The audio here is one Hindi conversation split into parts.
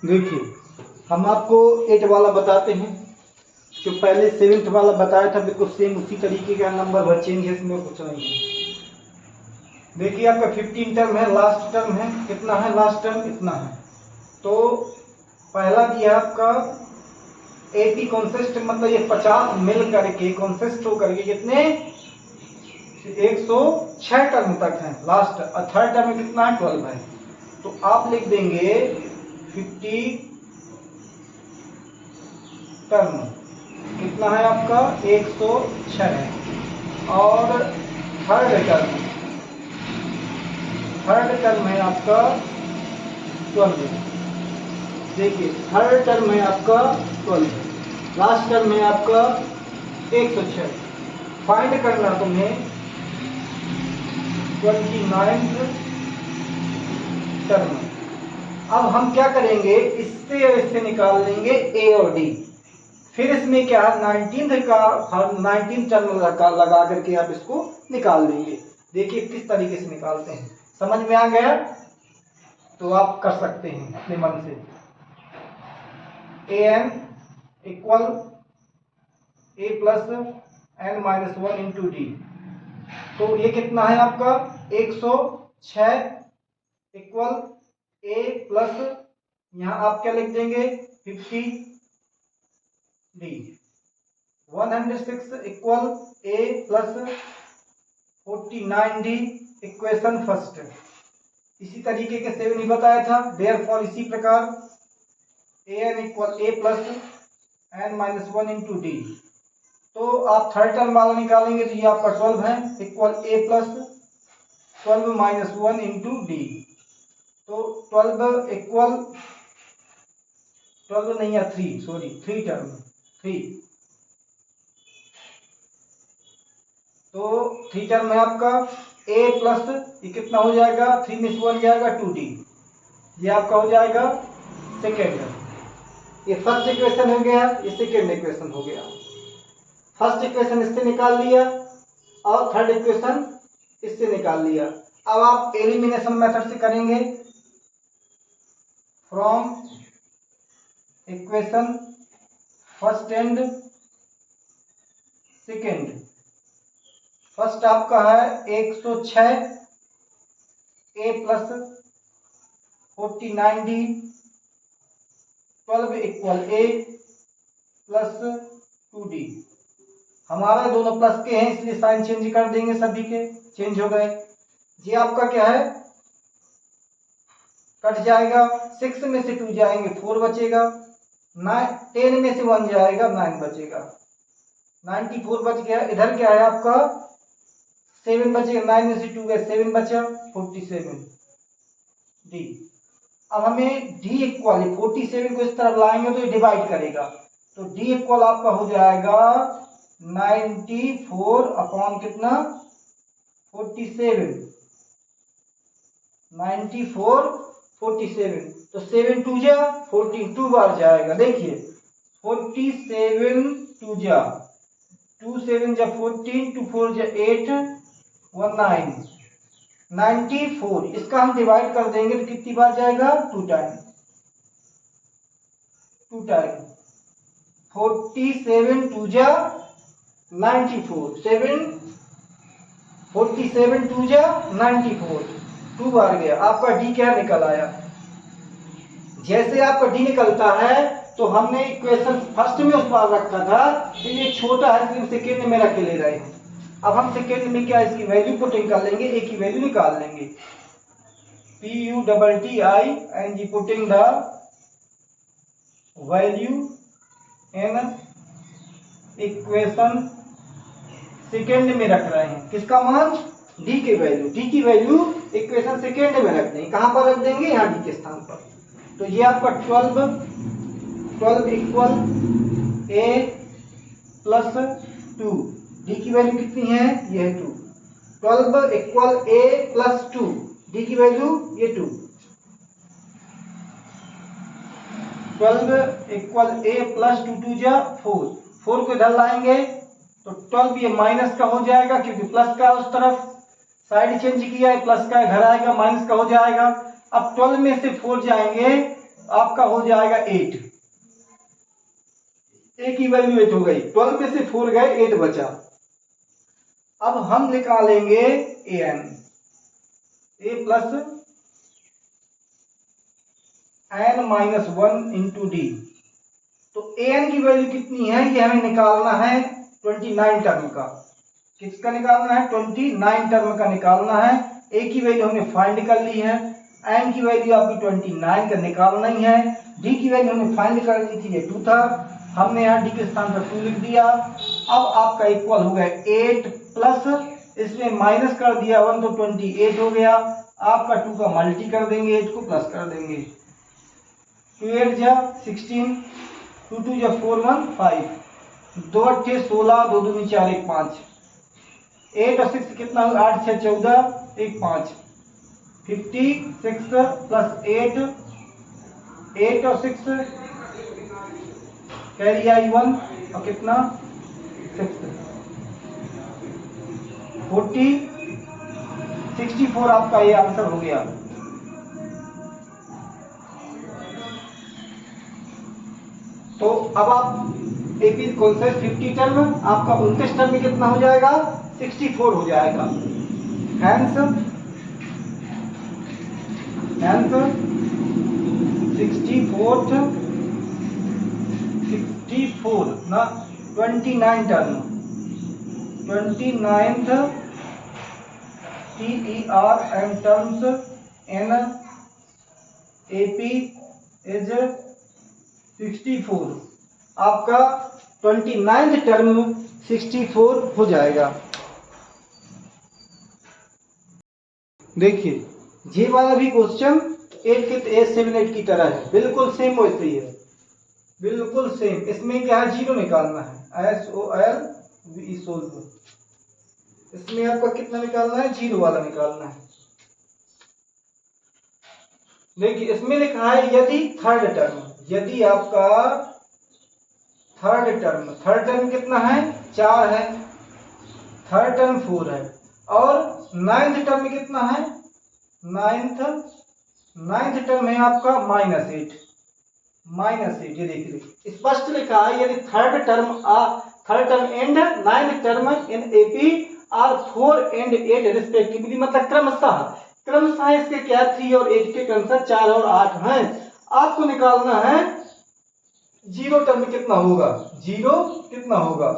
देखिए, हम आपको 8 वाला बताते हैं। जो पहले 7th वाला बताया था बिल्कुल सेम उसी तरीके का नंबर भर चेंज है, इसमें कुछ नहीं है। देखिए, आपका 15 टर्म है, लास्ट टर्म है कितना है, लास्ट टर्म इतना है। तो पहला दिया आपका 80 कॉन्सिस्ट, मतलब ये 50 मिल करके कॉन्सिस्ट हो करके कितने 106 टर्म तक है लास्ट। और थर्ड टर्म में कितना है 12 है। तो आप लिख देंगे 50 टर्म कितना है आपका 106 है। और थर्ड टर्म है आपका 12। देखिए, थर्ड टर्म है आपका 12, लास्ट टर्म है आपका 106। फाइंड करना तुम्हें 29th टर्म। अब हम क्या करेंगे, इससे और इससे निकाल लेंगे ए और डी। फिर इसमें क्या 19th टर्म लगा करके आप इसको निकाल लेंगे। देखिए किस तरीके से निकालते हैं, समझ में आ गया तो आप कर सकते हैं अपने मन से। A n equal a plus n minus 1 into d. तो ये कितना है आपका 106 इक्वल ए प्लस, यहां आप क्या लिख देंगे 50 D. 106 equal a plus 49 D, equation first. इसी तरीके के 7 ही बताया था। देयरफॉर इसी प्रकार a n equal a plus n minus 1 into d. तो आप थर्ड टर्म वाला निकालेंगे तो ये आपका 12 है equal a plus 12 minus 1 into d. तो 12 इक्वल 12 नहीं है 3, सॉरी 3 टर्म 3। तो 3 टर्म है आपका ए प्लस, ये कितना हो जाएगा 3 में से 1 जाएगा 2d। ये आपका हो जाएगा सेकेंड। ये फर्स्ट इक्वेशन हो गया, ये सेकेंड इक्वेशन हो गया। फर्स्ट इक्वेशन इससे निकाल लिया और थर्ड इक्वेशन इससे निकाल लिया। अब आप एलिमिनेशन मेथड से करेंगे। From equation first and second, first आपका है 106 ए plus 49 D, 12 equal a plus 2d। हमारा दोनों प्लस के हैं इसलिए साइन चेंज कर देंगे, सभी के चेंज हो गए। ये आपका क्या है कट जाएगा, 6 में से 2 जाएंगे 4 बचेगा, 10 में से 1 जाएगा 9 बचेगा, 94 बच गया। इधर क्या है आपका 7 बचेगा, 9 में से 2 गए 7 बचा 47 डी। अब हमें डी इक्वल 47 को इस तरफ लाएंगे तो ये डिवाइड करेगा। तो डी इक्वल आपका हो जाएगा 94 अपॉन कितना 47, 94 47। तो 7 2 जा 14, 2 बार जाएगा। देखिए 47 2 जा 2 7 जा 14, 2 4 जा 8, 1 9, 94। इसका हम डिवाइड कर देंगे तो कितनी बार जाएगा 2 टाइम 2 टाइम। 47 2 जा 94, 7 47 2 जा 94, 2 बार गया। आपका डी क्या निकल आया। जैसे आपका डी निकलता है तो हमने इक्वेशन फर्स्ट में उस बार रखा था, तो ये छोटा है इसलिए सेकेंड में रख के ले रहे हैं। अब हम सेकेंड में क्या इसकी वैल्यू पुटिंग कर लेंगे, ए की वैल्यू निकाल लेंगे। PUTTING putting the value in equation second में रख रहे हैं। किसका मान डी की वैल्यू, डी की वैल्यू इक्वेशन सेकेंड में रख देंगे। कहां पर रख देंगे, यहाँ डी के स्थान पर। तो ये आपका 12 इक्वल ए प्लस 2, डी की वैल्यू कितनी है ये है 2। 12 इक्वल ए प्लस 2, डी की वैल्यू ये 2। 12 इक्वल ए प्लस 2, 2 जा 4, 4 को इधर लाएंगे तो 12 ये माइनस का हो जाएगा क्योंकि प्लस का उस तरफ साइड चेंज किया है, प्लस का इधर आएगा माइनस का हो जाएगा। अब 12 में से 4 जाएंगे आपका हो जाएगा 8। ए की वैल्यू 8 हो गई, 12 में से 4 गए, 8 बचा। अब हम निकालेंगे a n, a plus n minus 1 into d. तो ए एन की वैल्यू कितनी है, ये हमें निकालना है 29 टर्म का। किसका निकालना है, 29 टर्म का निकालना है। ए की वैल्यू हमने फाइंड कर ली है, एन की वैल्यू आपकी 29 का निकालना ही है, डी की वैल्यू हमने फाइंड कर ली थी, ये 2 था, हमने यहाँ डी के स्थान पर 2 लिख दिया। अब आपका इक्वल हो गया 8 प्लस इसमें माइनस कर दिया 1 तो 28 हो गया। आपका 2 का मल्टी कर देंगे, 8 को प्लस कर देंगे, 2 8 जा 16, 2 2 जा 4 1 5, 2 8 16, 2 2 4 1 5, 8 और 6 कितना हुआ, 8 6 14 1 5, 56 प्लस 8, 8 और 6 कैरी आई 1 और कितना 6, 40 64 आपका ये आंसर हो गया। तो अब आप एक ही कौन सा 50 टर्म आपका 29 टर्म में कितना हो जाएगा, 64 हो जाएगा। हैंस 64 ना 29 term, 29th TERM terms in AP is 64। आपका 29th टर्म 64 हो जाएगा। देखिए ये वाला भी क्वेश्चन 8 की तरह है, बिल्कुल सेम वैसे ही है, बिल्कुल सेम। इसमें क्या है, जीरो निकालना है, SOLV सोल्व। इसमें आपका कितना निकालना है, जीरो वाला निकालना है। देखिए इसमें लिखा है यदि थर्ड टर्म, यदि आपका थर्ड टर्म कितना है, 4 है, थर्ड टर्म 4 है, और नाइन्थ टर्म में कितना है, नाइन्थ टर्म है आपका -8, ये देखिए स्पष्ट लिखा है यदि third term and ninth term in AP are 4 and 8 respectively, मतलब क्रमशः इसके क्या 3 और 8 के क्रमशः 4 और 8 हैं। आपको निकालना है जीरो टर्म कितना होगा, जीरो कितना होगा,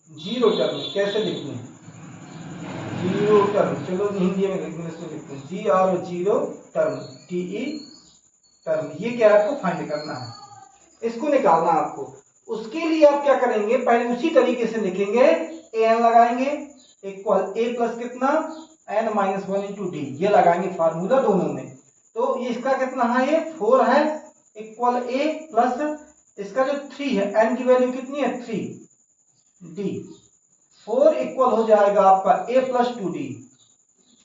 जीरो टर्म कैसे लिखते हैं, जीरो टर्म, चलो हिंदी में लिखते हैं GR zero term TE term. ये क्या आपको फाइंड करना है, इसको निकालना आपको। उसके लिए आप क्या करेंगे, पहले उसी तरीके से लिखेंगे, एन लगाएंगे इक्वल ए प्लस कितना n माइनस 1 इंटू डी, ये लगाएंगे फार्मूला दोनों में। तो ये इसका कितना है, ये 4 है, इक्वल ए प्लस इसका जो 3 है, n की वैल्यू कितनी है 3 डी, 4 इक्वल हो जाएगा आपका a प्लस 2d,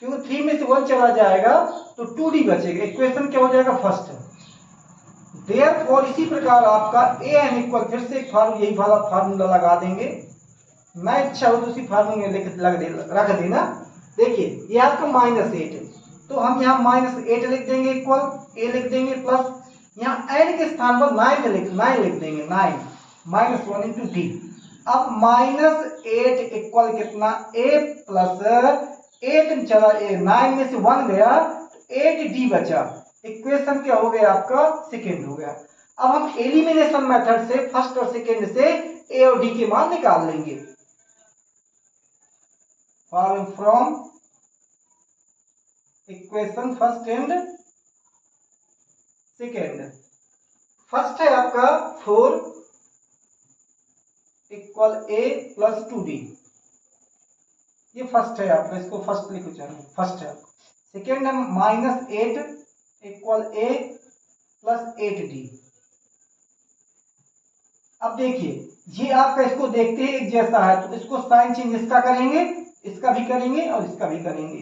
क्योंकि 3 में से 1 चला जाएगा तो 2d बचेगा, इक्वेशन क्या हो जाएगा फर्स्ट। देयरफॉर इसी प्रकार आपका an इक्वल, फिर से यही वाला फार्मूला लगा देंगे, ना इच्छा हो तो उसी फार्मूले में रख देना। देखिए ये आपका -8, तो हम यहाँ -8 लिख देंगे, इक्वल a लिख देंगे, प्लस यहाँ n के स्थान पर 9 लिख देंगे, 9 माइनस 1 इंटू डी। अब -8 इक्वल कितना, a प्लस 8 चला, 9 में से 1 गया, 8d बचा, इक्वेशन क्या हो गया आपका सेकेंड हो गया। अब हम एलिमिनेशन मेथड से फर्स्ट और सेकेंड से a और d के मान निकाल लेंगे। From equation first and second, first है आपका 4 इक्वल a प्लस 2d, ये फर्स्ट है आपका, इसको फर्स्ट लिखो, चाहिए फर्स्ट है। सेकेंड है -8 इक्वल a प्लस 8d। अब देखिए ये आपका, इसको देखते हैं एक जैसा है, तो इसको साइन चेंज इसका करेंगे, इसका भी करेंगे और इसका भी करेंगे,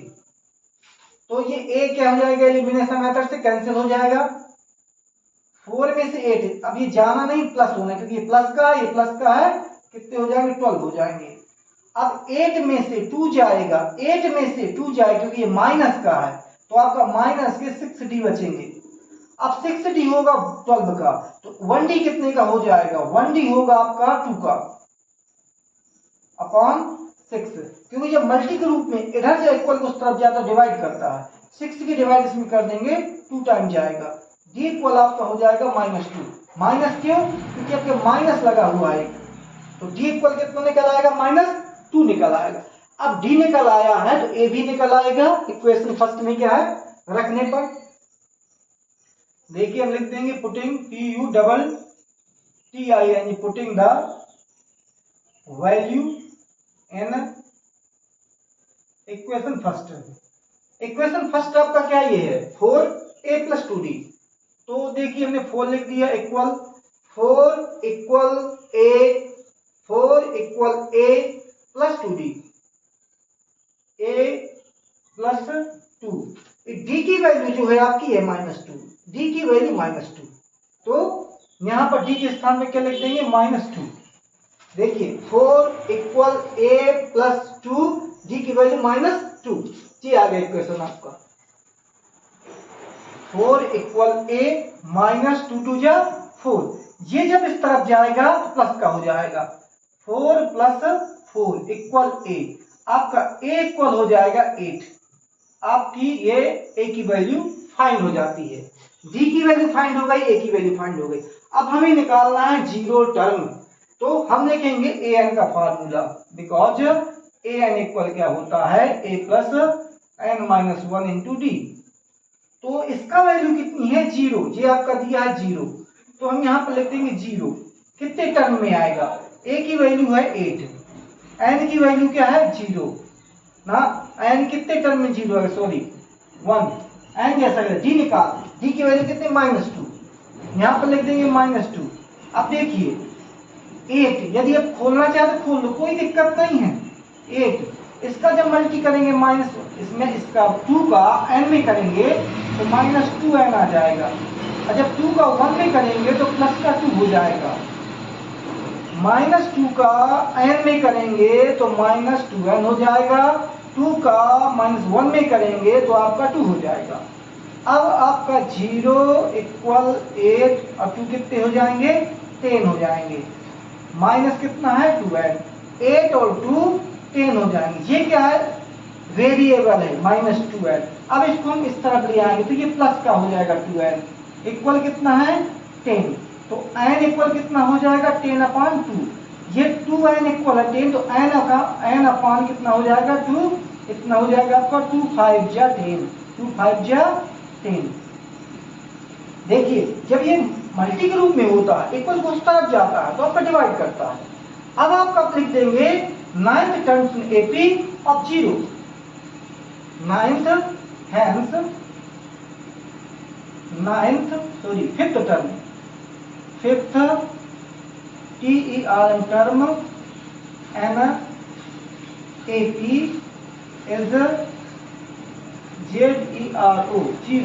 तो ये a क्या हो जाएगा, एलिमिनेशन मेथड से कैंसिल हो जाएगा, 4 में से 8, अब ये जाना नहीं प्लस होना, क्योंकि ये प्लस का है, कितने हो जाएंगे 12 हो जाएंगे। अब 8 में से 2 जाएगा, 8 में से 2 जाएगा, क्योंकि ये माइनस का है, तो आपका माइनस के 6d बचेंगे। अब 6d होगा 12 का, तो 1d कितने का हो जाएगा? 1d होगा आपका 2 का अपॉन 6, क्योंकि जब मल्टी के रूप में इधर से इक्वल को उस तरफ जाता है डिवाइड करता है, 6 की डिवाइड इसमें कर देंगे 2 टाइम जाएगा, d इक्वल आपका हो जाएगा -2। माइनस क्यों? क्योंकि आपके माइनस लगा हुआ है, तो d इक्वल कितना निकल आएगा? -2 निकल आएगा। अब d निकल आया है तो a भी निकल आएगा इक्वेशन फर्स्ट में क्या है रखने पर। देखिए हम लिख देंगे putting PUTTING putting the value in equation first. Equation first आपका क्या ये है 4a + 2d। तो देखिए हमने 4 लिख दिया equal 4 = a + 2d, a + 2। d की वैल्यू जो है आपकी है -2, d की वैल्यू -2, तो यहां पर d के स्थान में क्या लिख देंगे? -2। देखिए 4 = a + 2, d की वैल्यू -2, ये आ गया इक्वेशन आपका। 4 = a -2 2 जा 4, ये जब इस तरफ जाएगा तो प्लस का हो जाएगा, 4 + 4 = a, आपका a इक्वल हो जाएगा 8। आपकी ये a की वैल्यू फाइंड हो जाती है, d की वैल्यू फाइंड हो गई, a की वैल्यू फाइंड हो गई। अब हमें निकालना है जीरो टर्म, तो हम लिखेंगे an का फार्मूला, बिकॉज an इक्वल क्या होता है a + n - 1 × d। तो इसका वैल्यू कितनी है? 0, ये आपका दिया है 0, तो हम यहाँ पर लिख देंगे 0। कितने टर्म में आएगा? a की वैल्यू है 8, n की वैल्यू क्या है 0 ना, n कितने टर्म में 0 है? सॉरी 1, n जैसा d निकाल, d की वैल्यू कितने? -2, यहाँ पर लिख देंगे -2। अब देखिए 8, यदि आप खोलना चाहे तो खोल लो, कोई दिक्कत नहीं है। 8 इसका जब मल्टी करेंगे माइनस इसमें इसका 2 का n में करेंगे तो -2n आ जाएगा, और जब 2 का 1 में करेंगे तो प्लस का 2 हो जाएगा। -2 का n में करेंगे तो -2n हो जाएगा, 2 का -1 में करेंगे तो आपका 2 हो जाएगा। अब आपका 0 = 8 और 2 कितने हो जाएंगे? 10 हो जाएंगे। माइनस कितना है? 2n, 8 और 2 10 हो जाएंगे। ये क्या है? वेरिएबल है -2n। अब इसको हम इस तरफ ले आएंगे तो ये प्लस का हो जाएगा 2n, इक्वल कितना है? 10, तो n इक्वल कितना हो जाएगा? 10/2। ये 2n इक्वल है 10, तो n अपान कितना हो जाएगा? 2, इतना हो जाएगा आपका 2 5 जा 10, 2 5 जा 10। देखिए जब ये मल्टी के रूप में होता है इक्वल को उस तरफ जाता है तो आपका डिवाइड करता है। अब आपका लिख देंगे 9th terms in AP of 0, 9th hence 5th term, 5th TERM term NAP is ZERO 0,